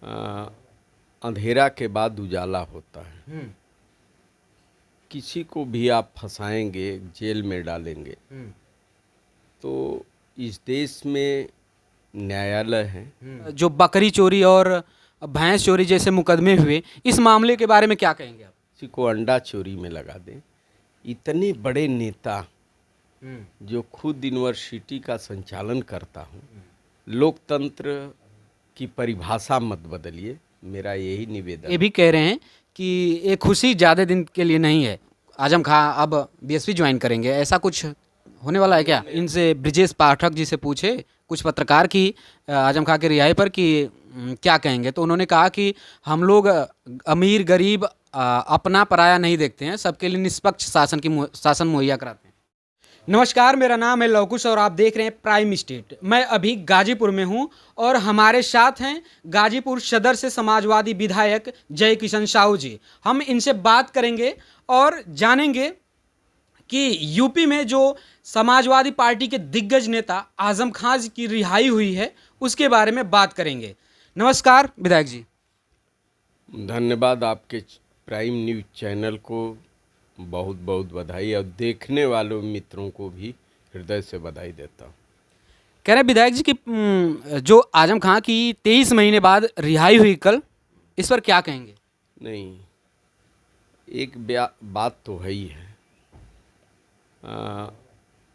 अ, अंधेरा के बाद उजाला होता है। किसी को भी आप फंसाएंगे, जेल में डालेंगे, तो इस देश में न्यायालय है। जो बकरी चोरी और भैंस चोरी जैसे मुकदमे हुए, इस मामले के बारे में क्या कहेंगे आप? किसी को अंडा चोरी में लगा दें। इतने बड़े नेता जो खुद यूनिवर्सिटी का संचालन करता हूँ, लोकतंत्र की परिभाषा मत बदलिए, मेरा यही निवेदन। ये भी कह रहे हैं कि ये खुशी ज़्यादा दिन के लिए नहीं है, आजम खां अब बीएसपी ज्वाइन करेंगे, ऐसा कुछ होने वाला है क्या? इनसे ब्रिजेश पाठक जी से पूछे कुछ पत्रकार की आजम खां की रिहाई पर कि क्या कहेंगे, तो उन्होंने कहा कि हम लोग अमीर गरीब अपना पराया नहीं देखते हैं, सबके लिए निष्पक्ष शासन मुहैया कराते हैं। नमस्कार, मेरा नाम है लवकुश और आप देख रहे हैं प्राइम स्टेट। मैं अभी गाजीपुर में हूं और हमारे साथ हैं गाजीपुर सदर से समाजवादी विधायक जय किशन साहू जी। हम इनसे बात करेंगे और जानेंगे कि यूपी में जो समाजवादी पार्टी के दिग्गज नेता आजम खां की रिहाई हुई है उसके बारे में बात करेंगे। नमस्कार विधायक जी। धन्यवाद, आपके प्राइम न्यूज चैनल को बहुत बहुत बधाई और देखने वालों मित्रों को भी हृदय से बधाई देता हूँ। कह रहे विधायक जी कि जो आजम खां की 23 महीने बाद रिहाई हुई कल, इस पर क्या कहेंगे? नहीं, एक बात तो है ही है,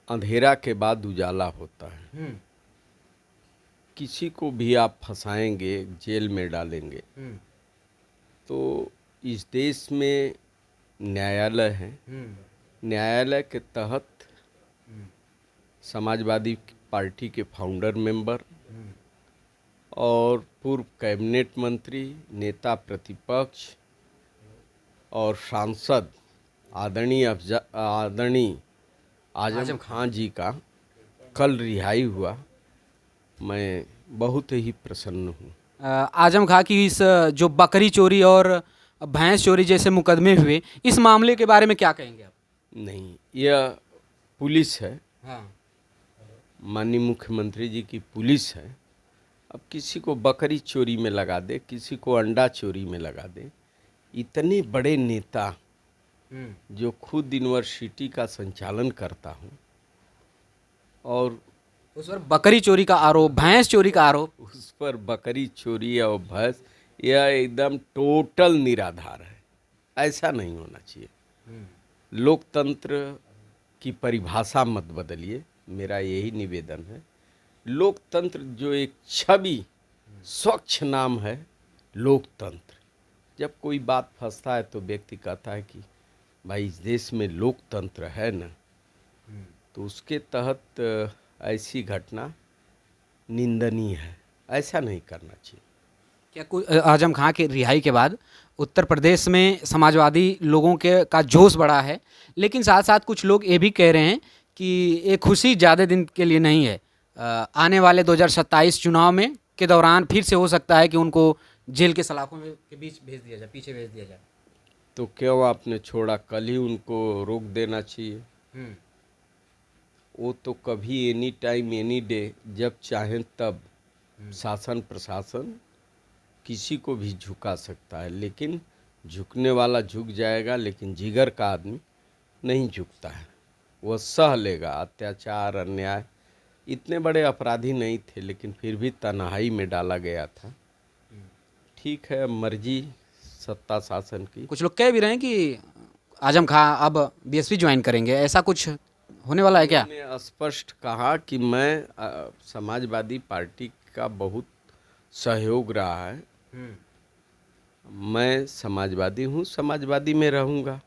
अंधेरा के बाद उजाला होता है। किसी को भी आप फंसाएंगे, जेल में डालेंगे, तो इस देश में न्यायालय है। न्यायालय के तहत समाजवादी पार्टी के फाउंडर मेंबर और पूर्व कैबिनेट मंत्री, नेता प्रतिपक्ष और सांसद आदरणीय आजम खां जी का कल रिहाई हुआ। मैं बहुत ही प्रसन्न हूँ। आजम खां की इस जो बकरी चोरी और भैंस चोरी जैसे मुकदमे हुए, इस मामले के बारे में क्या कहेंगे आप? नहीं, यह पुलिस है। हाँ। माननीय मुख्यमंत्री जी की पुलिस है। अब किसी को बकरी चोरी में लगा दे, किसी को अंडा चोरी में लगा दे। इतने बड़े नेता जो खुद यूनिवर्सिटी का संचालन करता हूँ और उस पर बकरी चोरी का आरोप, भैंस चोरी का आरोप, उस पर बकरी चोरी और भैंस, यह एकदम टोटल निराधार है। ऐसा नहीं होना चाहिए। लोकतंत्र की परिभाषा मत बदलिए, मेरा यही निवेदन है। लोकतंत्र जो एक छवि, स्वच्छ नाम है लोकतंत्र। जब कोई बात फंसता है तो व्यक्ति कहता है कि भाई इस देश में लोकतंत्र है ना, तो उसके तहत ऐसी घटना निंदनीय है। ऐसा नहीं करना चाहिए। क्या आजम खां के रिहाई के बाद उत्तर प्रदेश में समाजवादी लोगों के का जोश बढ़ा है, लेकिन साथ साथ कुछ लोग ये भी कह रहे हैं कि ये खुशी ज़्यादा दिन के लिए नहीं है, आने वाले 2027 चुनाव में के दौरान फिर से हो सकता है कि उनको जेल के सलाखों के बीच भेज दिया जाए, पीछे भेज दिया जाए। तो क्यों आपने छोड़ा? कल ही उनको रोक देना चाहिए। वो तो कभी एनी टाइम एनी डे जब चाहें तब शासन प्रशासन किसी को भी झुका सकता है, लेकिन झुकने वाला झुक जाएगा, लेकिन जिगर का आदमी नहीं झुकता है। वह सह लेगा अत्याचार, अन्याय। इतने बड़े अपराधी नहीं थे, लेकिन फिर भी तन्हाई में डाला गया था। ठीक है, मर्जी सत्ता शासन की। कुछ लोग कह भी रहे हैं कि आजम खां अब बीएसपी ज्वाइन करेंगे, ऐसा कुछ होने वाला है क्या? मैंने स्पष्ट कहा कि मैं समाजवादी पार्टी का बहुत सहयोग रहा है। मैं समाजवादी हूँ, समाजवादी में रहूँगा।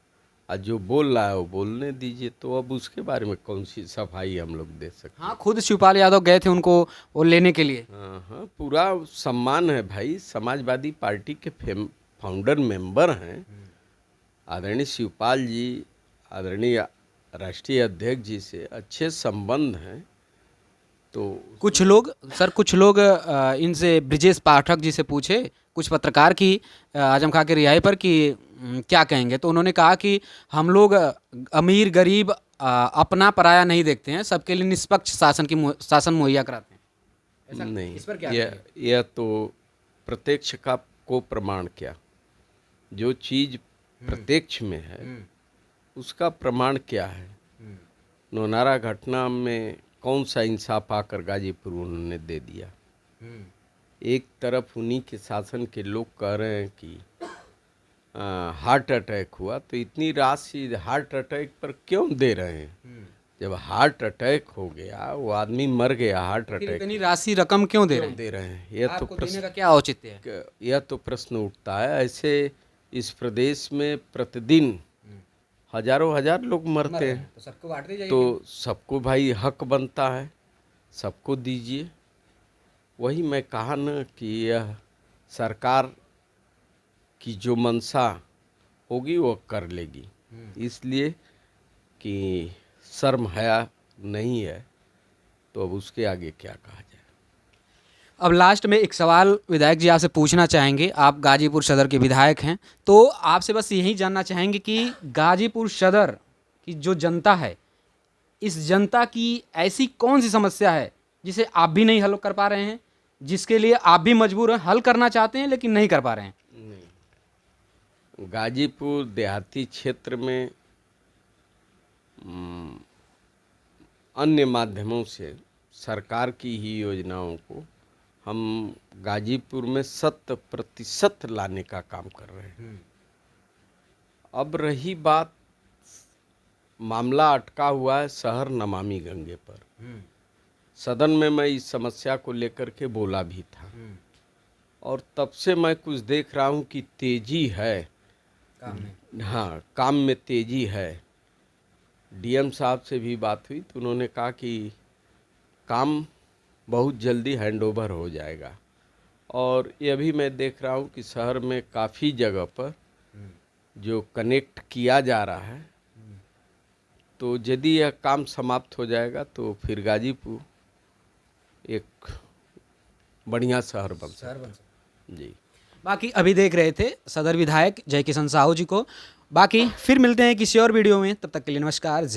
और जो बोल रहा है वो बोलने दीजिए। तो अब उसके बारे में कौन सी सफाई हम लोग दे सकते हैं? हाँ, खुद शिवपाल यादव गए थे उनको वो लेने के लिए। हाँ हाँ, पूरा सम्मान है भाई। समाजवादी पार्टी के फाउंडर मेंबर हैं आदरणीय शिवपाल जी, आदरणीय राष्ट्रीय अध्यक्ष जी से अच्छे संबंध हैं। तो कुछ लोग इनसे ब्रिजेश पाठक जी से पूछे कुछ पत्रकार की आजम खां की रिहाई पर कि क्या कहेंगे, तो उन्होंने कहा कि हम लोग अमीर गरीब अपना पराया नहीं देखते हैं, सबके लिए निष्पक्ष शासन मुहैया कराते हैं। ऐसा नहीं, इस पर क्या यह तो प्रत्यक्ष का को प्रमाण क्या, जो चीज प्रत्यक्ष में है उसका प्रमाण क्या है। नौनारा घटना में कौन सा इंसाफ आकर गाजीपुर उन्होंने दे दिया। एक तरफ उन्हीं के शासन के लोग कह रहे हैं कि हार्ट अटैक हुआ, तो इतनी राशि हार्ट अटैक पर क्यों दे रहे हैं। जब हार्ट अटैक हो गया, वो आदमी मर गया हार्ट फिर अटैक, इतनी राशि रकम क्यों दे रहे हैं? दे रहे हैं, यह तो आपको देने प्रश्न, का क्या औचित्य है? यह तो प्रश्न उठता है। ऐसे इस प्रदेश में प्रतिदिन हजारों हजार लोग मरते हैं, तो सबको बांट दीजिए। तो सबको भाई हक बनता है, सबको दीजिए। वही मैं कहा ना कि यह सरकार की जो मंशा होगी वो कर लेगी, इसलिए कि शर्म हया नहीं है, तो अब उसके आगे क्या कहा जाए। अब लास्ट में एक सवाल विधायक जी आपसे पूछना चाहेंगे। आप गाजीपुर सदर के विधायक हैं, तो आपसे बस यही जानना चाहेंगे कि गाजीपुर सदर की जो जनता है, इस जनता की ऐसी कौन सी समस्या है जिसे आप भी नहीं हल कर पा रहे हैं, जिसके लिए आप भी मजबूर हैं, हल करना चाहते हैं लेकिन नहीं कर पा रहे हैं? नहीं, गाजीपुर देहाती क्षेत्र में अन्य माध्यमों से सरकार की ही योजनाओं को हम गाजीपुर में 100% लाने का काम कर रहे हैं। अब रही बात, मामला अटका हुआ है शहर नमामि गंगे पर। सदन में मैं इस समस्या को लेकर के बोला भी था, और तब से मैं कुछ देख रहा हूँ कि तेजी है काम में। हाँ, काम में तेजी है। डीएम साहब से भी बात हुई तो उन्होंने कहा कि काम बहुत जल्दी हैंडओवर हो जाएगा, और ये भी मैं देख रहा हूँ कि शहर में काफ़ी जगह पर जो कनेक्ट किया जा रहा है, तो यदि यह काम समाप्त हो जाएगा तो फिर गाजीपुर एक बढ़िया शहर बन सकता। जी, बाकी अभी देख रहे थे सदर विधायक जय किशन साहू जी को। बाकी फिर मिलते हैं किसी और वीडियो में, तब तक के लिए नमस्कार, जय